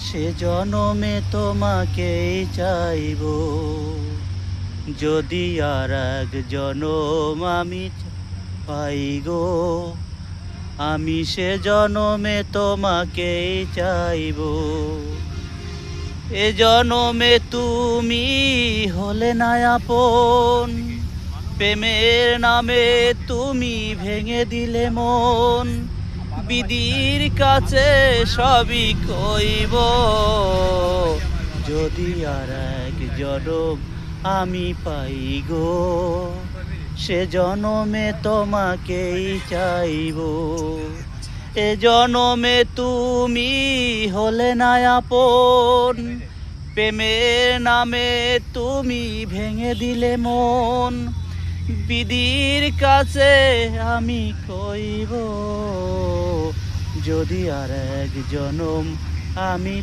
সে জনমে তোমাকেই চাইব, যদি আর এক জনম আমি পাই গো, আমি সে জনমে তোমাকেই চাইব। এ জনমে তুমি হলে না আপন, প্রেমের নামে তুমি ভেঙে দিলে মন, বিধির কাছে সবই কইব, যদি আর এক জনম আমি পাই গো, সে জনমে তোমাকেই চাইব। এ জনমে তুমি হলে না আপন, প্রেমের নামে তুমি ভেঙে দিলে মন, বিধির কাছে আমি কইব, যদি আর এক জনম আমি